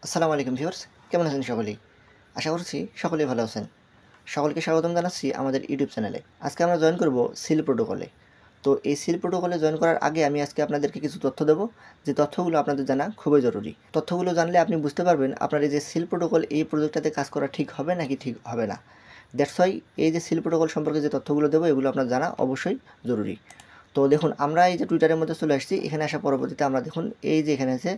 আসসালামু আলাইকুম ভিউয়ার্স, কেমন আছেন সকলেই? আশা করছি সকলেই ভালো আছেন। সকলকে স্বাগতম জানাচ্ছি আমাদের ইউটিউব চ্যানেলে। আজকে আমরা জয়েন করব সিল প্রোটোকলে। তো এই সিল প্রোটোকলে জয়েন করার আগে আমি আজকে আপনাদেরকে কিছু তথ্য দেব, যে তথ্যগুলো আপনাদের জানা খুবই জরুরি। তথ্যগুলো জানলে আপনি বুঝতে পারবেন আপনার এই যে সিল প্রোটোকল এই প্রজেক্টটাতে কাজ করা ঠিক হবে নাকি ঠিক হবে না। দ্যাটস ওয়াই এই যে সিল প্রোটোকল সম্পর্কে যে তথ্যগুলো দেবো এগুলো আপনার জানা অবশ্যই জরুরি। তো দেখুন আমরা এই যে টুইটারের মধ্যে চলে আসছি, এখানে আসা পরবর্তীতে আমরা দেখুন এই যে এখানে আছে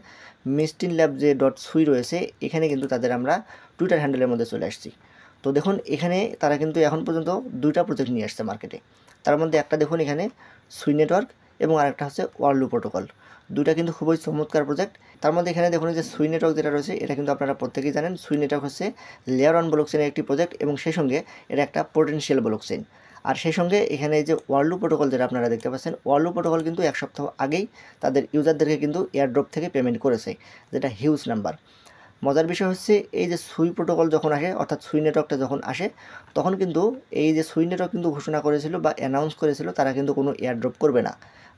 মিস্টিন ল্যাব যে ডট সুই রয়েছে, এখানে কিন্তু তাদের আমরা টুইটার হ্যান্ডেলের মধ্যে চলে আসছি। তো দেখুন এখানে তারা কিন্তু এখন পর্যন্ত দুইটা প্রজেক্ট নিয়ে আসছে মার্কেটে। তার মধ্যে একটা দেখুন এখানে সুই নেটওয়ার্ক এবং আরেকটা হচ্ছে ওয়ার্লু প্রোটোকল। দুইটা কিন্তু খুবই চমৎকার প্রজেক্ট। তার মধ্যে এখানে দেখুন যে সুই নেটওয়ার্ক যেটা রয়েছে এটা কিন্তু আপনারা প্রত্যেকেই জানেন। সুই নেটওয়ার্ক হচ্ছে লেয়ার ওয়ান ব্লকচেনের একটি প্রজেক্ট এবং সেই সঙ্গে এটা একটা পোটেনশিয়াল ব্লকচেন। আর সেই সঙ্গে এখানে যে ওয়ার্লু প্রোটোকল যেটা আপনারা দেখতে পাচ্ছেন, ওয়ার্লু প্রোটোকল কিন্তু এক সপ্তাহ আগেই তাদের ইউজারদেরকে কিন্তু এয়ারড্রপ থেকে পেমেন্ট করেছে, যেটা হিউজ নাম্বার। মজার বিষয় হচ্ছে এই যে সুই প্রোটোকল যখন আসে, অর্থাৎ সুই নেটওয়ার্কটা যখন আসে, তখন কিন্তু এই যে সুই নেটওয়ার্ক কিন্তু ঘোষণা করেছিল বা অ্যানাউন্স করেছিল তারা কিন্তু কোনো এয়ারড্রপ করবে না।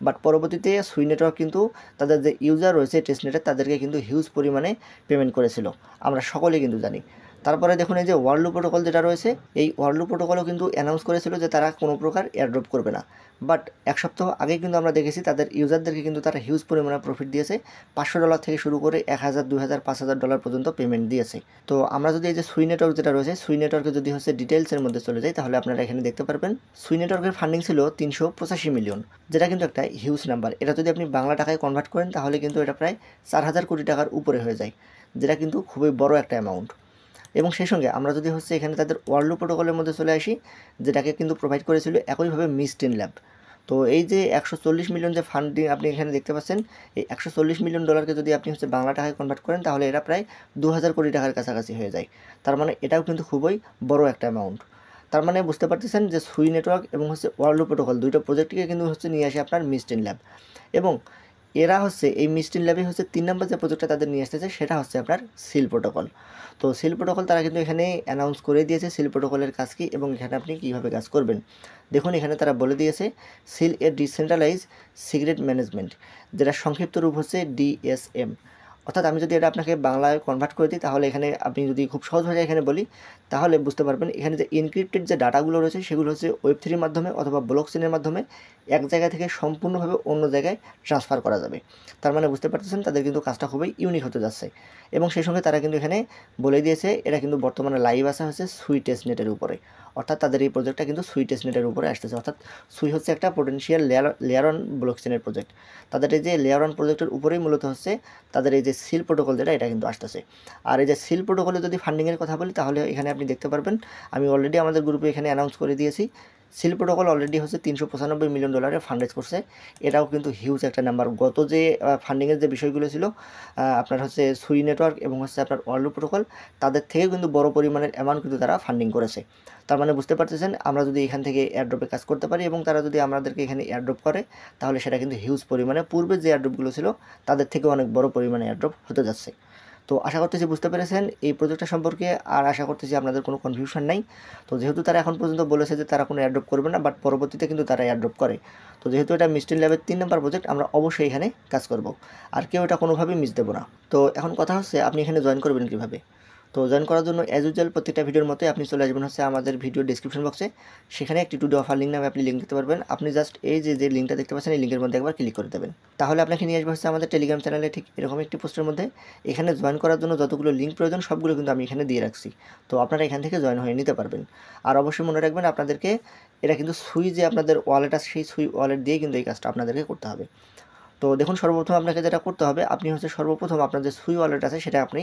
বাট পরবর্তীতে সুই নেটওয়ার্ক কিন্তু তাদের যে ইউজার রয়েছে টেস্টনেটে তাদেরকে কিন্তু হিউজ পরিমাণে পেমেন্ট করেছিল, আমরা সকলেই কিন্তু জানি। তারপরে দেখুন এই যে ওয়ার্লু প্রোটোকল যেটা রয়েছে, এই ওয়ার্লু প্রোটোকলও কিন্তু অ্যানাউন্স করেছিল যে তারা কোনো প্রকার এয়ারড্রপ করবে না। বাট এক সপ্তাহ আগে কিন্তু আমরা দেখেছি তাদের ইউজারদেরকে কিন্তু তারা হিউজ পরিমাণে প্রফিট দিয়েছে। $500 থেকে শুরু করে 1000, 2000, $5000 পর্যন্ত পেমেন্ট দিয়েছে। তো আমরা যদি এই যে সুই নেটওয়ার্ক যেটা রয়েছে, সুই নেটওয়ার্কে যদি হচ্ছে ডিটেলসের মধ্যে চলে যাই, তাহলে আপনারা এখানে দেখতে পারবেন সুই নেটওয়ার্কের ফান্ডিং ছিল 385 মিলিয়ন, যেটা কিন্তু একটা হিউজ নাম্বার। এটা যদি আপনি বাংলা টাকায় কনভার্ট করেন তাহলে কিন্তু এটা প্রায় 4000 কোটি টাকার উপরে হয়ে যায়, যেটা কিন্তু খুবই বড় একটা অ্যামাউন্ট। এবং সেই সঙ্গে আমরা যদি হচ্ছে এখানে তাদের ওয়ার্লু প্রোটোকলের মধ্যে চলে আসি, যেটাকে কিন্তু প্রোভাইড করেছিল একইভাবে মিস্টিন ল্যাব। তো এই যে 140 মিলিয়ন যে ফান্ডিং আপনি এখানে দেখতে পাচ্ছেন, এই 140 মিলিয়ন ডলারকে যদি আপনি হচ্ছে বাংলা টাকায় কনভার্ট করেন তাহলে এটা প্রায় 2000 কোটি টাকার কাছাকাছি হয়ে যায়। তার মানে এটাও কিন্তু খুবই বড় একটা অ্যামাউন্ট। তার মানে বুঝতে পারতেছেন যে সুই নেটওয়ার্ক এবং হচ্ছে ওয়ার্লু প্রোটোকল দুইটা প্রজেক্টকে কিন্তু হচ্ছে নিয়ে আসে আপনার মিস্টিন ল্যাব। এবং এরা হচ্ছে এই মিস্টিন ল্যাবে হচ্ছে 3 নম্বর যে প্রজেক্টটা তাদের নিয়ে আসতেছে সেটা হচ্ছে আপনার সিল প্রোটোকল। তো সিল প্রোটোকল তারা কিন্তু এখানে অ্যানাউন্স করে দিয়েছে সিল প্রোটোকলের কাজ কী এবং এখানে আপনি কীভাবে কাজ করবেন। দেখুন এখানে তারা বলে দিয়েছে সিল এ ডিসেন্ট্রালাইজ সিক্রেট ম্যানেজমেন্ট, যেটা সংক্ষিপ্ত রূপ হচ্ছে ডিএসএম। অর্থাৎ আমি যদি এটা আপনাকে বাংলায় কনভার্ট করে দিই তাহলে এখানে আপনি যদি খুব সহজ ভাষায় এখানে বলি তাহলে বুঝতে পারবেন, এখানে যে এনক্রিপ্টেড যে ডাটাগুলো রয়েছে সেগুলো হচ্ছে ওয়েব3 মাধ্যমে অথবা ব্লকচেনের মাধ্যমে এক জায়গা থেকে সম্পূর্ণভাবে অন্য জায়গায় ট্রান্সফার করা যাবে। তার মানে বুঝতে পারতেছেন তাদের কিন্তু কাজটা খুবই ইউনিক হতে যাচ্ছে। এবং সেই সঙ্গে তারা কিন্তু এখানে বলে দিয়েছে এটা কিন্তু বর্তমানে লাইভ আসা হচ্ছে সুই টেস্টনেটের উপরে। অর্থাৎ তাদের এই প্রজেক্টটা কিন্তু সুই টেস্টনেটের উপরে আসতেছে। অর্থাৎ সুই হচ্ছে একটা পোটেনশিয়াল লেয়ার অন ব্লকচেনের প্রজেক্ট। তাদের এই যে লেয়ার অন প্রজেক্টের উপরেই মূলত হচ্ছে তাদের এই যে সিল প্রোটোকল যেটা এটা কিন্তু আসতেছে। আর এই যে সিল প্রোটোকলে যদি ফান্ডিংয়ের কথা বলি তাহলে এখানে আপনি দেখতে পারবেন, আমি অলরেডি আমাদের গ্রুপে এখানে অ্যানাউন্স করে দিয়েছি। সিল প্রোটোকল অলরেডি হচ্ছে $395 মিলিয়ন ফান্ড রেজ করছে। এটাও কিন্তু হিউজ একটা নাম্বার। গত যে ফান্ডিংয়ের যে বিষয়গুলো ছিল আপনার হচ্ছে সুই নেটওয়ার্ক এবং হচ্ছে আপনার ওয়ার্লু প্রোটোকল, তাদের থেকে কিন্তু বড় পরিমাণের অ্যামাউন্ট কিন্তু তারা ফান্ডিং করেছে। তার মানে বুঝতে পারতেছেন আমরা যদি এখান থেকে এয়ারড্রপে কাজ করতে পারি এবং তারা যদি আমাদেরকে এখানে এয়ারড্রপ করে তাহলে সেটা কিন্তু হিউজ পরিমাণে পূর্বে যে এয়ারড্রপগুলো ছিল তাদের থেকে অনেক বড় পরিমাণে এয়ারড্রপ হতে যাচ্ছে। তো আশা করতেছি বুঝতে পেরেছেন এই প্রজেক্টটা সম্পর্কে, আর আশা করতেছি আপনাদের কোনো কনফিউশন নাই। তো যেহেতু তারা এখন পর্যন্ত বলেছে যে তারা কোনো এয়ারড্রপ করবে না, বাট পরবর্তীতে কিন্তু তারা এয়ারড্রপ করে। তো যেহেতু এটা মিস্টিন ল্যাবের 3 নম্বর প্রজেক্ট, আমরা অবশ্যই এখানে কাজ করব আর কেউ এটা কোনোভাবেই মিস দেবো না। তো এখন কথা হচ্ছে আপনি এখানে জয়েন করবেন কীভাবে। তো জয়েন করার জন্য অ্যাজ ইউজুয়াল প্রত্যেকটা ভিডিওর মতোই আপনি চলে আসবেন হচ্ছে আমাদের ভিডিও ডিসক্রিপশন বক্সে। সেখানে একটি টুডে অফার লিঙ্ক নামে আপনি লিঙ্ক দিতে পারবেন। আপনি জাস্ট এই যে লিঙ্কটা দেখতে পাচ্ছেন এই লিঙ্কের মধ্যে একবার ক্লিক করে দেবেন। তাহলে আপনাকে নিয়ে আসবে হচ্ছে আমাদের টেলিগ্রাম চ্যানেলে ঠিক এরকম একটি পোস্টের মধ্যে। এখানে জয়েন করার জন্য যতগুলো লিঙ্ক প্রয়োজন সবগুলো কিন্তু আমি এখানে দিয়ে রাখছি। তো আপনারা এখান থেকে জয়েন হয়ে নিতে পারবেন। আর অবশ্যই মনে রাখবেন আপনাদেরকে এটা কিন্তু সুই যে আপনাদের ওয়ালেট আছে সেই সুই ওয়ালেট দিয়ে কিন্তু এই কাজটা আপনাদেরকে করতে হবে। তো দেখুন সর্বপ্রথম আপনাকে যেটা করতে হবে, আপনি হচ্ছে সর্বপ্রথম আপনার যে সুই ওয়ালেট আছে সেটা আপনি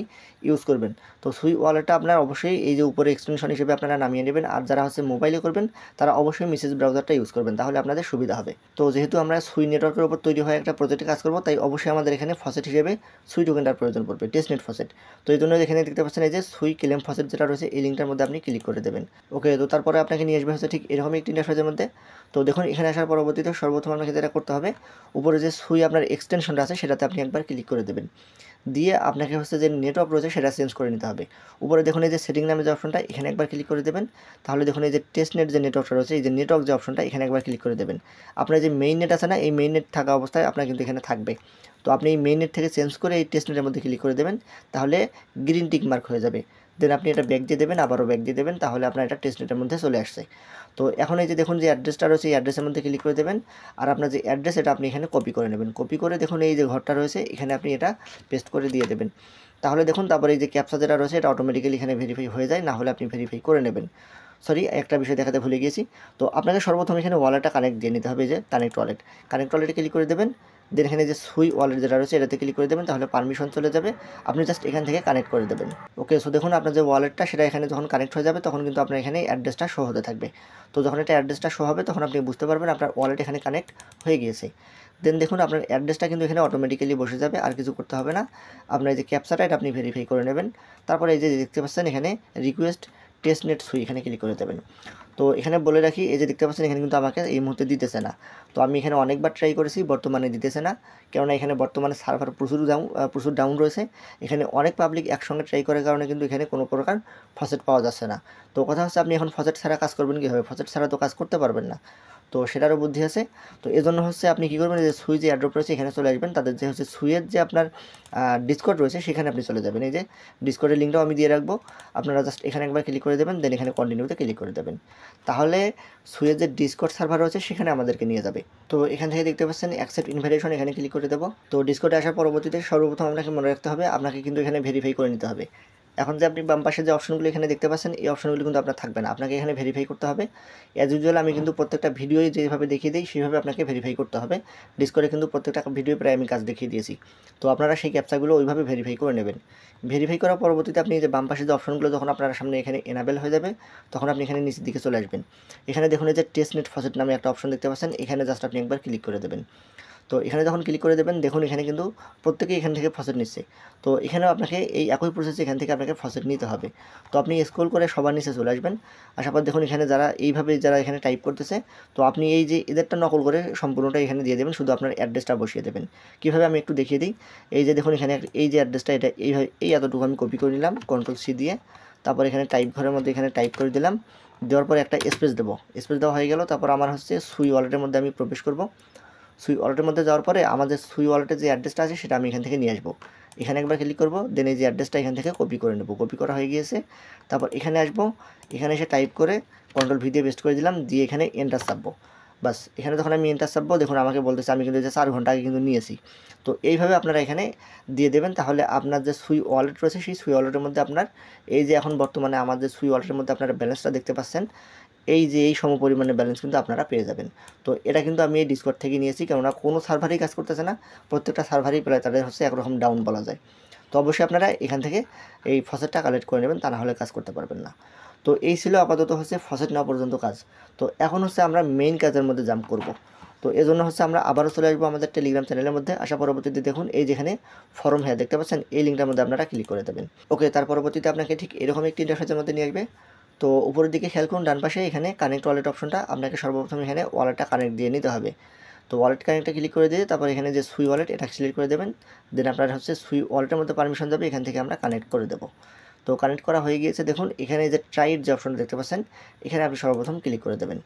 ইউজ করবেন। তো সুই ওয়ালেটটা আপনার অবশ্যই এই যে উপরে এক্সটেনশন হিসেবে আপনারা নামিয়ে নেবেন। আর যারা হচ্ছে মোবাইলে করবেন তারা অবশ্যই মেসেজ ব্রাউজারটা ইউজ করবেন, তাহলে আপনাদের সুবিধা হবে। তো যেহেতু আমরা সুই নেটওয়ার্কের উপর তৈরি হয়ে একটা প্রজেক্টে কাজ করবো, তাই অবশ্যই আমাদের এখানে ফসেট হিসেবে সুই টোকেনটার প্রয়োজন পড়বে, টেস্টনেট ফসেট। তো এই জন্য এখানে দেখতে পাচ্ছেন এই যে সুই ক্লেম ফসেট যেটা রয়েছে এই লিঙ্কটার মধ্যে আপনি ক্লিক করে দেবেন। ওকে, তো তারপরে আপনাকে নিয়ে আসবে হচ্ছে ঠিক এরকম একটি ইন্টারফেসের মধ্যে। তো দেখুন এখানে আসার পরবর্তীতে সর্বপ্রথম আপনাকে যেটা করতে হবে, উপরে যে সুই আপনার এক্সটেনশনটা আছে সেটাতে আপনি একবার ক্লিক করে দেবেন। দিয়ে আপনাকে হচ্ছে যে নেটওয়ার্ক রয়েছে সেটা চেঞ্জ করে নিতে হবে। উপরে দেখুন এই যে সেটিং নামে যে অপশনটা এখানে একবার ক্লিক করে দেবেন। তাহলে দেখুন এই যে টেস্টনেট যে নেটওয়ার্কটা রয়েছে এই যে নেটওয়ার্ক যে অপশনটা এখানে একবার ক্লিক করে দেবেন। আপনার যে মেইন নেট আছে না, এই মেইন নেট থাকা অবস্থায় আপনার কিন্তু এখানে থাকবে। তো আপনি এই মেইন নেট থেকে চেঞ্জ করে এই টেস্ট নেটের মধ্যে ক্লিক করে দেবেন, তাহলে গ্রিন টিক মার্ক হয়ে যাবে। দেন আপনি এটা ব্যাক দিয়ে দেবেন, আবারও ব্যাক দিয়ে দেবেন, তাহলে আপনার এটা টেস্ট নেটের মধ্যে চলে আসছে। তো এখন এই যে দেখুন যে অ্যাড্রেসটা রয়েছে, এই অ্যাড্রেসের মধ্যে ক্লিক করে দেবেন, আর আপনার যে অ্যাড্রেস এটা আপনি এখানে কপি করে নেবেন। কপি করে দেখুন এই যে ঘরটা রয়েছে এখানে আপনি এটা পেস্ট করে দিয়ে দেবেন। তাহলে দেখুন তারপরে এই যে ক্যাপচা যেটা রয়েছে এটা অটোমেটিক্যালি এখানে ভেরিফাই হয়ে যায়, না হলে আপনি ভেরিফাই করে নেবেন। সরি, একটা বিষয় দেখাতে ভুলে গিয়েছি। তো আপনাকে সর্বপ্রথম এখানে ওয়ালেটটা কানেক্ট দিয়ে নিতে হবে, যে কানেক্ট ওয়ালেটে ক্লিক করে দেবেন। দেন এখানে যে সুই ওয়ালেট যেটা রয়েছে এটাতে ক্লিক করে দেবেন, তাহলে পারমিশন চলে যাবে, আপনি জাস্ট এখান থেকে কানেক্ট করে দেবেন। ওকে, সো দেখুন আপনার যে ওয়ালেটটা সেটা এখানে যখন কানেক্ট হয়ে যাবে তখন কিন্তু আপনার এখানে অ্যাড্রেসটা শো হতে থাকবে। তো যখন এটা অ্যাড্রেসটা শো হবে তখন আপনি বুঝতে পারবেন আপনার ওয়ালেট এখানে কানেক্ট হয়ে গিয়েছে। দেন দেখুন আপনার অ্যাড্রেসটা কিন্তু এখানে অটোমেটিক্যালি বসে যাবে, আর কিছু করতে হবে না। আপনার এই যে ক্যাপচাটা এটা আপনি ভেরিফাই করে নেবেন। তারপরে এই যে দেখতে পাচ্ছেন এখানে রিকোয়েস্ট টেস্ট নেট সুই, এখানে ক্লিক করে দেবেন। তো এখানে বলে রাখি, এই যে দেখতে পাচ্ছেন এখানে কিন্তু আমাকে এই মুহূর্তে দিতেছে না। তো আমি এখানে অনেকবার ট্রাই করেছি, বর্তমানে দিতেছে না, কেননা এখানে বর্তমানে সার্ভার প্রচুর ডাউন রয়েছে। এখানে অনেক পাবলিক একসঙ্গে ট্রাই করার কারণে কিন্তু এখানে কোনো প্রকার ফসেট পাওয়া যাচ্ছে না। তো কথা হচ্ছে আপনি এখন ফসেট ছাড়া কাজ করবেন কীভাবে? ফসেট ছাড়া তো কাজ করতে পারবেন না, তো সেটারও বুদ্ধি আছে। তো এজন্য হচ্ছে আপনি কী করবেন, যে সুই যে অ্যাড্রপ রয়েছে এখানে চলে আসবেন, তাদের যে হচ্ছে সুইয়ের যে আপনার ডিসকর্ড রয়েছে সেখানে আপনি চলে যাবেন। এই যে ডিসকর্ডের লিঙ্কটাও আমি দিয়ে রাখবো, আপনারা জাস্ট এখানে একবার ক্লিক করে দেবেন, দেন এখানে কন্টিনিউতে ক্লিক করে দেবেন, তাহলে সুইয়ের যে ডিসকর্ড সার্ভার রয়েছে সেখানে আমাদেরকে নিয়ে যাবে। তো এখান থেকে দেখতে পাচ্ছেন অ্যাকসেপ্ট ইনভাইটেশন, এখানে ক্লিক করে দেবো। তো ডিসকর্ডে আসার পরবর্তীতে সর্বপ্রথম আপনাকে মনে রাখতে হবে আপনাকে কিন্তু এখানে ভেরিফাই করে নিতে হবে। এখন যে আপনি বাম পাশে যে অপশনগুলো এখানে দেখতে পাচ্ছেন এই অপশনগুলো কিন্তু আপনার থাকবে না, আপনাকে এখানে ভেরিফাই করতে হবে। অ্যাজ ইউজুয়াল আমি কিন্তু প্রত্যেকটা ভিডিওই যেভাবে দেখিয়ে দিই সেভাবে আপনাকে ভেরিফাই করতে হবে। ডিসকর্ডে কিন্তু প্রত্যেকটা ভিডিও প্রায় আমি কাজ দেখিয়ে দিয়েছি, তো আপনারা সেই ক্যাপচাগুলো ওইভাবে ভেরিফাই করে নেবেন। ভেরিফাই করার পরবর্তীতে আপনি যে বাম পাশে যে অপশনগুলো যখন আপনার সামনে এখানে এনাবেল হয়ে যাবে তখন আপনি এখানে নিচের দিকে চলে আসবেন। এখানে দেখুন এই যে টেস্ট নেট ফসেট নামে একটা অপশন দেখতে পাচ্ছেন, এখানে জাস্ট আপনি একবার ক্লিক করে দেবেন। তো এখানে যখন ক্লিক করে দেবেন দেখুন এখানে কিন্তু প্রত্যেকেই এখান থেকে ফসেট নিচ্ছে। তো এখানেও আপনাকে এই একই প্রসেসে এখান থেকে আপনাকে ফসেট নিতে হবে। তো আপনি স্ক্রল করে সবার নিচে চলে আসবেন, আসার পর দেখুন এখানে যারা এখানে টাইপ করতেছে, তো আপনি এই যে এদেরটা নকল করে সম্পূর্ণটা এখানে দিয়ে দেবেন, শুধু আপনার অ্যাড্রেসটা বসিয়ে দেবেন। কীভাবে আমি একটু দেখিয়ে দিই। এই যে দেখুন এখানে এই যে অ্যাড্রেসটা এটা এইভাবে এতটুকু আমি কপি করে নিলাম Ctrl+C দিয়ে, তারপর এখানে টাইপ ঘরের মধ্যে এখানে টাইপ করে দিলাম, দেওয়ার পরে একটা স্পেস দেবো, স্পেস দেওয়া হয়ে গেল। তারপর আমার হচ্ছে সুই ওয়ালেটের মধ্যে আমি প্রবেশ করব। সুই ওয়ালেটের মধ্যে যাওয়ার পরে আমাদের সুই ওয়ালেটের যে অ্যাড্রেসটা আছে সেটা আমি এখান থেকে নিয়ে আসবো। এখানে একবার ক্লিক করব, দেন এই যে অ্যাড্রেসটা এখান থেকে কপি করে নেব, কপি করা হয়ে গিয়েছে। তারপর এখানে আসবো, এখানে এসে টাইপ করে Ctrl+V দিয়ে পেস্ট করে দিলাম, দিয়ে এখানে এন্টার চাপবো। বাস, এখানে যখন আমি এন্টার চাপবো দেখুন আমাকে বলতেছে আমি কিন্তু যে 4 ঘন্টা আগে কিন্তু নিয়েছি। তো এইভাবে আপনারা এখানে দিয়ে দেবেন, তাহলে আপনার যে সুই ওয়ালেট রয়েছে সেই সুই ওয়ালেটের মধ্যে আপনার এই যে এখন বর্তমানে আমাদের সুই ওয়ালেটের মধ্যে আপনারা ব্যালেন্সটা দেখতে পাচ্ছেন, এই যে এই সমপরিমাণে ব্যালেন্স কিন্তু আপনারা পেয়ে যাবেন। তো এটা কিন্তু আমি এই ডিসকর্ড থেকে নিয়েছি, কেননা কোনো সার্ভারেই কাজ করতেছে না, প্রত্যেকটা সার্ভারেই প্রায় তাদের হচ্ছে একরকম ডাউন বলা যায়। তো অবশ্যই আপনারা এখান থেকে এই ফসেটটা কালেক্ট করে নেবেন, তা না হলে কাজ করতে পারবেন না। তো এই ছিল আপাতত হচ্ছে ফসেট নেওয়া পর্যন্ত কাজ। তো এখন হচ্ছে আমরা মেইন কাজের মধ্যে জাম্প করব। তো এজন্য হচ্ছে আমরা আবারও চলে আসবো আমাদের টেলিগ্রাম চ্যানেলের মধ্যে। আসা পরবর্তীতে দেখুন এই যেখানে ফর্ম হ্যাঁ দেখতে পাচ্ছেন, এই লিঙ্কটার মধ্যে আপনারা ক্লিক করে দেবেন। ওকে, তার পরবর্তীতে আপনাকে ঠিক এরকম একটি ইন্টারফেসের মধ্যে নিয়ে আসবে। তো উপরের দিকে খেয়াল করুন ডান পাশে এখানে কানেক্ট ওয়ালেট অপশনটা, আপনাকে সর্বপ্রথম এখানে ওয়ালেটটা কানেক্ট দিয়ে নিতে হবে। তো ওয়ালেট কানেক্টটা ক্লিক করে দিয়ে তারপর এখানে যে সুই ওয়ালেট এটা সিলেক্ট করে দেবেন, দেন আপনার হচ্ছে সুই ওয়ালেটের মধ্যে পারমিশন যাবে, এখান থেকে আমরা কানেক্ট করে দেবো। তো কানেক্ট করা হয়ে গিয়েছে, দেখুন এখানে যে ট্রাইড যে অপশনটা দেখতে পাচ্ছেন এখানে আপনি সর্বপ্রথম ক্লিক করে দেবেন।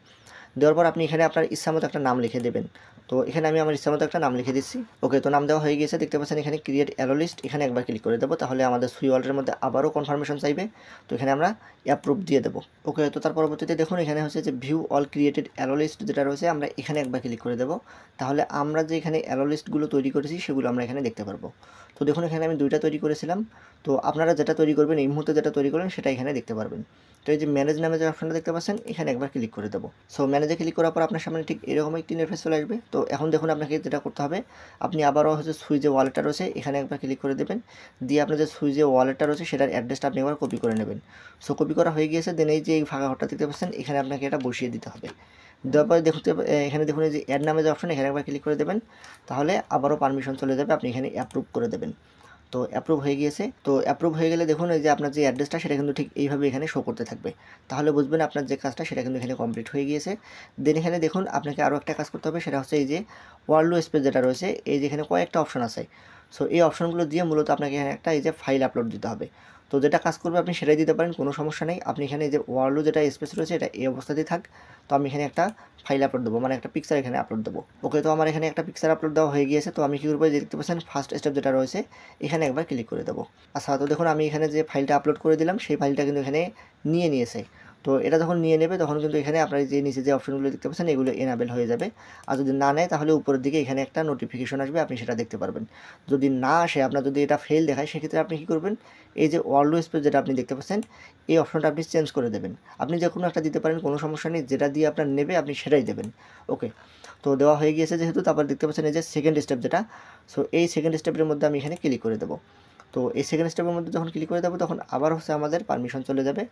দেওয়ার পর আপনি এখানে আপনার ইচ্ছামতো একটা নাম লিখে দেবেন। তো এখানে আমি আমার ইচ্ছামতো একটা নাম লিখে দিচ্ছি। ওকে, তো নাম দেওয়া হয়ে গিয়েছে, দেখতে পাচ্ছেন এখানে ক্রিয়েট অ্যালো লিস্ট, এখানে একবার ক্লিক করে দেবো, তাহলে আমাদের সুই ওয়ালেটের মধ্যে আবারও কনফার্মেশন চাইবে। তো এখানে আমরা অ্যাপ্রুভ দিয়ে দেবো। ওকে, তো তার পরবর্তীতে দেখুন এখানে হচ্ছে যে view all created allow list যেটা রয়েছে আমরা এখানে একবার ক্লিক করে দেবো, তাহলে আমরা যে এখানে অ্যালো লিস্টগুলো তৈরি করেছি সেগুলো আমরা এখানে দেখতে পারবো। তো দেখুন এখানে আমি 2টা তৈরি করেছিলাম, তো আপনারা যেটা তৈরি করবেন এই মুহূর্তে যেটা তৈরি করবেন সেটা এখানে দেখতে পারবেন। তো এই যে ম্যানেজ নামে যে অপশনটা দেখতে পাচ্ছেন এখানে একবার ক্লিক করে দেবো। সো ম্যানেজে ক্লিক করার পর আপনার সামনে ঠিক এরকম একটি ইন্টারফেস চলে আসবে। তো এখন দেখুন আপনাকে যেটা করতে হবে, আপনি আবারও হচ্ছে সুই যে ওয়ালেটটা রয়েছে এখানে একবার ক্লিক করে দেবেন, দিয়ে আপনার যে সুই যে ওয়ালেটটা রয়েছে সেটার অ্যাড্রেসটা আপনি একবার কপি করে নেবেন। সো কপি করা হয়ে গিয়েছে, দেন এই যে এই ফাঁকা ঘরটা দেখতে পাচ্ছেন এখানে আপনাকে এটা বসিয়ে দিতে হবে। দেওয়ার পরে এখানে দেখুন এই যে অ্যাড নামে যে অপশন এখানে একবার ক্লিক করে দেবেন, তাহলে আবারও পারমিশন চলে যাবে, আপনি এখানে অ্যাপ্রুভ করে দেবেন। তো অ্যাপ্রুভ হয়ে গিয়েছে। তো অ্যাপ্রুভ হয়ে গেলে দেখুন এই যে আপনার যে অ্যাড্রেসটা সেটা কিন্তু ঠিক এইভাবে এখানে শো করতে থাকবে, তাহলে বুঝবেন আপনার যে কাজটা সেটা কিন্তু এখানে কমপ্লিট হয়ে গিয়েছে। দেন এখানে দেখুন আপনাকে আরও একটা কাজ করতে হবে, সেটা হচ্ছে এই যে ওয়ার্ল্ড স্পেস যেটা রয়েছে এই যে এখানে কয়েকটা অপশন আছে। সো এই অপশনগুলো দিয়ে মূলত আপনাকে এখানে একটা এই যে ফাইল আপলোড দিতে হবে। তো যেটা কাজ করবে আপনি সেটাই দিতে পারেন, কোনো সমস্যা নেই। আপনি এখানে এই যে ওয়ার্ল্ডও যেটা স্পেস রয়েছে এটা এই অবস্থাতেই থাক। তো আমি এখানে একটা ফাইল আপলোড দেবো, মানে একটা পিকচার এখানে আপলোড দেবো। ওকে, তো আমার এখানে একটা পিকচার আপলোড দেওয়া হয়ে গিয়েছে। তো আমি কী করবো, যে দেখতে পাচ্ছেন ফার্স্ট স্টেপ যেটা রয়েছে এখানে একবার ক্লিক করে দেবো। আচ্ছা, তো দেখুন আমি এখানে যে ফাইলটা আপলোড করে দিলাম সেই ফাইলটা কিন্তু এখানে নিয়ে নিয়েছে। তো এটা যখন নিয়ে নেবে তখন কিন্তু এখানে আপনার যে নিচে যে অপশনগুলো দেখতে পাচ্ছেন এগুলো এনাবেল হয়ে যাবে। আর যদি না নেয় তাহলে উপরের দিকে এখানে একটা নোটিফিকেশন আসবে, আপনি সেটা দেখতে পারবেন। যদি না আসে, আপনার যদি এটা ফেল দেখায়, সেক্ষেত্রে আপনি কী করবেন, এই যে ওয়ার্ল্ড স্পেস যেটা আপনি দেখতে পাচ্ছেন এই অপশনটা আপনি চেঞ্জ করে দেবেন। আপনি যে কোনো একটা দিতে পারেন, কোনো সমস্যা নেই, যেটা দিয়ে আপনার নেবে আপনি সেটাই দেবেন। ওকে, তো দেওয়া হয়ে গিয়েছে যেহেতু, তারপর দেখতে পাচ্ছেন এই যে সেকেন্ড স্টেপ যেটা, সো এই সেকেন্ড স্টেপের মধ্যে আমি এখানে ক্লিক করে দেবো। তো এই সেকেন্ড স্টেপের মধ্যে যখন ক্লিক করে দেবো তখন আবার হচ্ছে আমাদের পারমিশন চলে যাবে,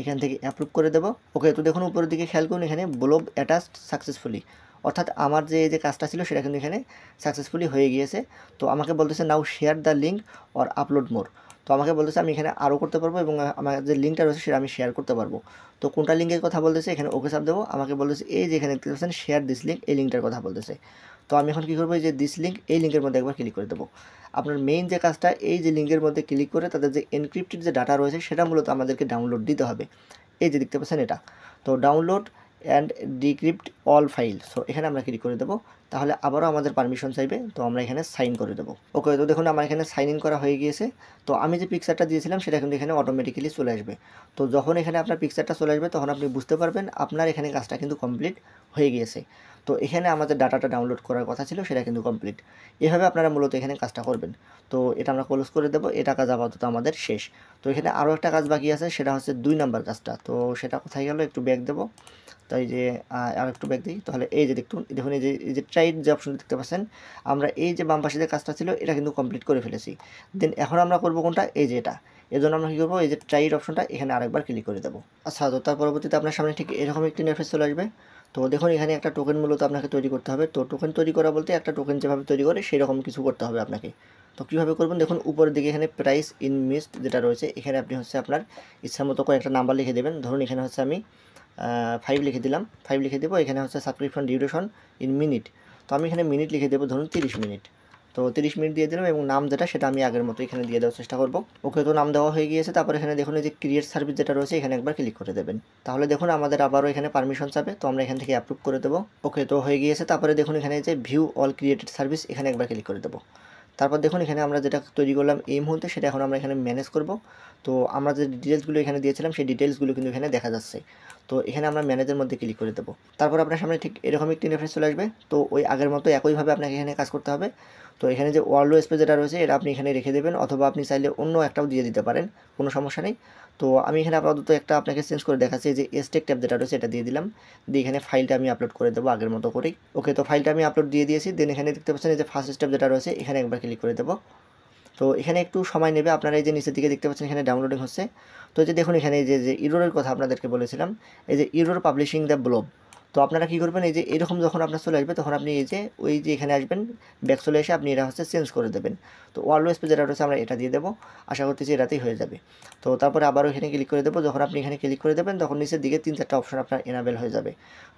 এখান থেকে অ্যাপ্রুভ করে দেবো। ওকে, তো দেখুন উপরের দিকে খেয়াল করুন এখানে ব্লব অ্যাটাচড সাকসেসফুলি, অর্থাৎ আমার যে এই যে কাজটা ছিল সেটা কিন্তু এখানে সাকসেসফুলি হয়ে গিয়েছে। তো আমাকে বলতেছে now share the link or upload more. তো আমাকে বলতেছে আমি এখানে আরও করতে পারবো এবং আমার যে লিঙ্কটা রয়েছে সেটা আমি শেয়ার করতে পারবো। তো কোনটা লিঙ্কের কথা বলতেছে, এখানে ওকে চাপ দেবো। আমাকে বলতেছে এই যে এখানে দেখতে পাচ্ছেন শেয়ার দিস লিঙ্ক, এই লিঙ্কটার কথা বলতেছে। তো আমি এখন কী করবো, এই যে দিস লিঙ্ক, এই লিঙ্কের মধ্যে একবার ক্লিক করে দেবো। আপনার মেইন যে কাজটা, এই যে লিঙ্কের মধ্যে ক্লিক করে তাদের যে এনক্রিপ্টেড যে ডাটা রয়েছে সেটা মূলত আমাদেরকে ডাউনলোড দিতে হবে। এই যে দেখতে পাচ্ছেন এটা, তো download and decrypt all file, so এখানে আমরা ক্লিক করে দেবো। তাহলে আবারও আমাদের পারমিশন চাইবে, তো আমরা এখানে সাইন করে দেবো। ওকে, তো দেখুন আমার এখানে সাইন ইন করা হয়ে গিয়েছে। তো আমি যে পিকচারটা দিয়েছিলাম সেটা কিন্তু এখানে অটোমেটিক্যালি চলে আসবে। তো যখন এখানে আপনার পিকচারটা চলে আসবে তখন আপনি বুঝতে পারবেন আপনার এখানে কাজটা কিন্তু কমপ্লিট হয়ে গিয়েছে। তো এখানে আমাদের ডাটাটা ডাউনলোড করার কথা ছিল সেটা কিন্তু কমপ্লিট। এভাবে আপনারা মূলত এখানে কাজটা করবেন। তো এটা আমরা ক্লোজ করে দেবো, এটা কাজ আপাতত আমাদের শেষ। তো এখানে আরও একটা কাজ বাকি আছে, সেটা হচ্ছে 2 নাম্বার কাজটা। তো সেটা কোথায় গেল, একটু ব্যাক দেবো। তাই যে আর একটু ব্যাক দিই, তাহলে এই যে দেখুন এই যে ট্রাইড যে অপশন দেখতে পাচ্ছেন, আমরা এই যে বাম পাশে যে কাজটা ছিল এটা কিন্তু কমপ্লিট করে ফেলেছি। দেন এখন আমরা করবো কোনটা, এই যে এটা। এর জন্য আমরা কী করবো, এই যে ট্রাইড অপশনটা এখানে আরেকবার ক্লিক করে দেবো। আচ্ছা, তো তার পরবর্তীতে আপনার সামনে ঠিক এরকম একটি ইন্টারফেস চলে আসবে। তো দেখুন এখানে একটা টোকেন মূলত আপনাকে তৈরি করতে হবে। তো টোকেন তৈরি করা বলতে একটা টোকেন যেভাবে তৈরি করে সেই রকম কিছু করতে হবে আপনাকে। তো কীভাবে করবেন, দেখুন উপরের দিকে এখানে প্রাইস ইন মিনিট যেটা রয়েছে, এখানে আপনি হচ্ছে আপনার ইচ্ছা মতো কয়েকটা নাম্বার লিখে দেবেন। ধরুন এখানে হচ্ছে আমি 5 লিখে দিলাম, 5 লিখে দেবো। এখানে হচ্ছে সাবস্ক্রিপশন ডিউরেশন ইন মিনিট, তো আমি এখানে মিনিট লিখে দেবো, ধরুন 30 মিনিট। তো 30 মিনিট দিয়ে দিলাম এবং নাম যেটা সেটা আমি আগের মতো এখানে দিয়ে দেওয়ার চেষ্টা করবো। ওকে, তো নাম দেওয়া হয়ে গিয়েছে। তারপর এখানে দেখুন এই যে ক্রিয়েট সার্ভিস যেটা রয়েছে এখানে একবার ক্লিক করে দেবেন। তাহলে দেখুন আমাদের আবারও এখানে পারমিশন চাবে, তো আমরা এখান থেকে অ্যাপ্রুভ করে দেবো। ওকে, তো হয়ে গিয়েছে। তারপরে দেখুন এখানে যে ভিউ অল ক্রিয়েটেড সার্ভিস, এখানে একবার ক্লিক করে দেবো। তারপর দেখুন এখানে আমরা যেটা তৈরি করলাম এই মুহূর্তে সেটা এখন আমরা এখানে ম্যানেজ করব। তো আমরা যে ডিটেলসগুলো এখানে দিয়েছিলাম সেই ডিটেলসগুলো কিন্তু এখানে দেখা যাচ্ছে। তো এখানে আমরা ম্যানেজের মধ্যে ক্লিক করে দেবো। তারপর আপনার সামনে ঠিক এরকম একটি ইন্টারফেস চলে আসবে। তো ওই আগের মতো একইভাবে আপনাকে এখানে কাজ করতে হবে। তো এখানে যে ওয়ার্ল্ড স্পেস যেটা রয়েছে এটা আপনি এখানে রেখে দেবেন, অথবা আপনি চাইলে অন্য একটাও দিয়ে দিতে পারেন, কোনো সমস্যা নেই। তো আমি এখানে আপাতত একটা আপনাকে চেঞ্জ করে দেখাচ্ছি, যে এসটেক ট্যাব যেটা রয়েছে এটা দিয়ে দিলাম, দিয়ে এখানে ফাইলটা আমি আপলোড করে দেবো আগের মতো করেই। ওকে, তো ফাইলটা আমি আপলোড দিয়ে দিয়েছি। দেন এখানে দেখতে পাচ্ছেন এই যে ফার্স্ট স্টেপ যেটা রয়েছে এখানে একবার ক্লিক করে দেবো। তো এখানে একটু সময় নেবে, আপনারা এই যে নিচের দিকে দেখতে পাচ্ছেন এখানে ডাউনলোডিং হচ্ছে। তো এই যে দেখুন এখানে এই যে ইরোরের কথা আপনাদেরকে বলেছিলাম, এই যে ইরোর পাবলিশিং দ্য ব্লব। তো আপনারা কী করবেন, এই যে এরকম যখন আপনার চলে আসবে তখন আপনি এই যে ওই যে এখানে আসবেন, ব্যাক চলে এসে আপনি এটা হচ্ছে চেঞ্জ করে দেবেন। তো ওয়ার্ল্ড স্পেস যেটা রয়েছে আমরা এটা দিয়ে দেবো, আশা করতেছি এটাতেই হয়ে যাবে। তো তারপরে আবারও এখানে ক্লিক করে দেবো। যখন আপনি এখানে ক্লিক করে দেবেন তখন নিচের দিকে 3-4টা অপশন আপনার এনাবেল হয়ে যাবে।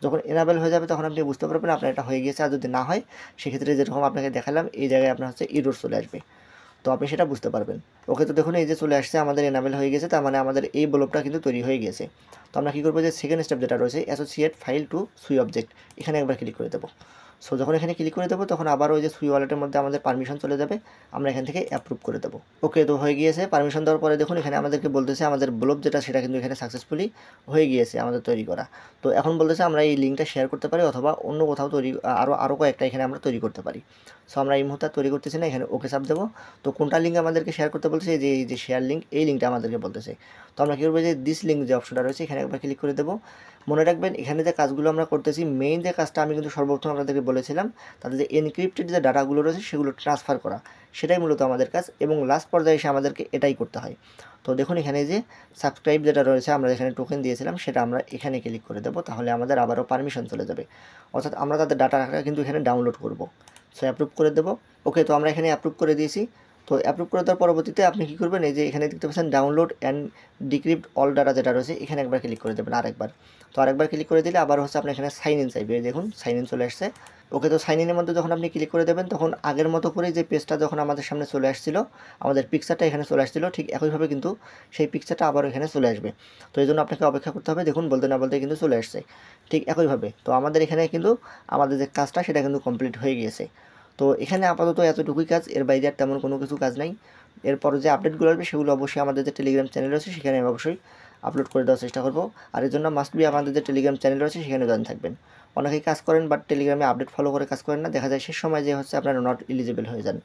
যখন এনাবেল হয়ে যাবে তখন আপনি বুঝতে পারবেন আপনার এটা হয়ে গিয়েছে। আর যদি না হয় সেক্ষেত্রে যেরকম আপনাকে দেখালাম এই জায়গায় আপনার হচ্ছে ইরোর চলে আসবে, তো আপনি সেটা বুঝতে পারবেন। ওকে, তো দেখুন এই যে চলে আসছে আমাদের এনাবেল হয়ে গেছে, তার মানে আমাদের এই ব্লবটা কিন্তু তৈরি হয়ে গেছে। তো আমরা কী করবো, যে সেকেন্ড স্টেপ যেটা রয়েছে অ্যাসোসিয়েট ফাইল টু সুই অবজেক্ট, এখানে একবার ক্লিক করে দেবো। সো যখন এখানে ক্লিক করে দেবো তখন আবার ওই যে সুই ওয়ালেটের মধ্যে আমাদের পারমিশন চলে যাবে, আমরা এখান থেকে অ্যাপ্রুভ করে দেবো। ওকে, তো হয়ে গিয়েছে। পারমিশন দেওয়ার পরে দেখুন এখানে আমাদেরকে বলতেছে আমাদের ব্লব যেটা সেটা কিন্তু এখানে সাকসেসফুলি হয়ে গিয়েছে আমাদের তৈরি করা। তো এখন বলতেছে আমরা এই লিঙ্কটা শেয়ার করতে পারি অথবা অন্য কোথাও তৈরি আরও কয়েকটা এখানে আমরা তৈরি করতে পারি। সো আমরা এই মুহূর্তে তৈরি করতেছি না, এখানে ওকে চাপ দেবো। তো কোনটা লিঙ্ক আমাদেরকে শেয়ার করতে বলছে, যে এই যে শেয়ার লিঙ্ক, এই লিঙ্কটা আমাদেরকে বলতেছে। তো আমরা কী করবো, যে দিস লিঙ্ক যে অপশনটা রয়েছে এখানে একবার ক্লিক করে দেবো। মনে রাখবেন এখানে যে কাজগুলো আমরা করতেছি, মেইন যে কাজটা আমি কিন্তু সর্বপ্রথম আপনাদেরকে বলেছিলাম, তাদের যে এনক্রিপ্টেড যে ডাটাগুলো রয়েছে সেগুলো ট্রান্সফার করা, সেটাই মূলত আমাদের কাজ, এবং লাস্ট পর্যায়ে এসে আমাদেরকে এটাই করতে হয়। তো দেখুন এখানে যে সাবস্ক্রাইব যেটা রয়েছে আমরা এখানে টোকেন দিয়েছিলাম সেটা আমরা এখানে ক্লিক করে দেবো, তাহলে আমাদের আবারও পারমিশন চলে যাবে, অর্থাৎ আমরা তাদের ডাটাটা কিন্তু এখানে ডাউনলোড করব। সো অ্যাপ্রুভ করে দেবো। ওকে, তো আমরা এখানে অ্যাপ্রুভ করে দিয়েছি। তো অ্যাপ্রুভ করে দেওয়ার পরবর্তীতে আপনি কী করবেন, এই যে এখানে দেখতে পাচ্ছেন download and decrypt all data যেটা রয়েছে এখানে একবার ক্লিক করে দেবেন আরেকবার। তো আরেকবার ক্লিক করে দিলে আবার হচ্ছে আপনার এখানে সাইন ইন চাইবে, দেখুন সাইন ইন চলে আসছে। ওকে, তো সাইন ইনের মধ্যে যখন আপনি ক্লিক করে দেবেন তখন আগের মতো করে যে পেজটা যখন আমাদের সামনে চলে আসছিল, আমাদের পিকচারটা এখানে চলে আসছিল, ঠিক একইভাবে কিন্তু সেই পিকচারটা আবার এখানে চলে আসবে। তো এই জন্য আপনাকে অপেক্ষা করতে হবে। দেখুন বলতে না বলতে কিন্তু চলে আসছে ঠিক একইভাবে। তো আমাদের এখানে কিন্তু আমাদের যে কাজটা সেটা কিন্তু কমপ্লিট হয়ে গিয়েছে। তো এখানে আপাতত এতটুকুই কাজ, এর বাইরে আর তেমন কোনো কিছু কাজ নাই। এরপরে যে আপডেটগুলো আসবে সেগুলো অবশ্যই আমাদের যে টেলিগ্রাম চ্যানেল রয়েছে সেখানে আমি অবশ্যই আপলোড করে দেওয়ার চেষ্টা করব। আর এর জন্য মাস্ট বি আমাদের যে টেলিগ্রাম চ্যানেল রয়েছে সেখানে জয়েন থাকবেন। অনেকেই কাজ করেন বাট টেলিগ্রামে আপডেট ফলো করে কাজ করেন না, দেখা যায় শেষ সময় যে হচ্ছে আপনারা নট এলিজিবল হয়ে যান।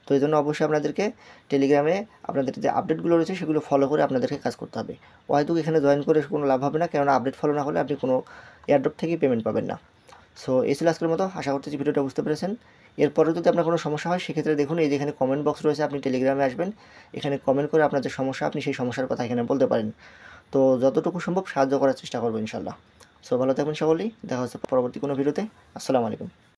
তো এই জন্য অবশ্যই আপনাদেরকে টেলিগ্রামে আপনাদের যে আপডেটগুলো রয়েছে সেগুলো ফলো করে আপনাদেরকে কাজ করতে হবে। হয়তো এখানে জয়েন করে কোনো লাভ হবে না, কেননা আপডেট ফলো না হলে আপনি কোনো এয়ারড্রপ থেকেই পেমেন্ট পাবেন না। সো এই ছিল আজকের মতো, আশা করতেছি ভিডিওটা বুঝতে পেরেছেন। এরপরে যদি আপনার কোনো সমস্যা হয় সেক্ষেত্রে দেখুন এই যে এখানে কমেন্ট বক্স রয়েছে, আপনি টেলিগ্রামে আসবেন, এখানে কমেন্ট করে আপনার যে সমস্যা আপনি সেই সমস্যার কথা এখানে বলতে পারেন। তো যতটুকু সম্ভব সাহায্য করার চেষ্টা করবো ইনশাল্লাহ। সো ভালো থাকবেন সকলেই, দেখা হচ্ছে পরবর্তী কোনো ভিডিওতে। আসসালামু আলাইকুম।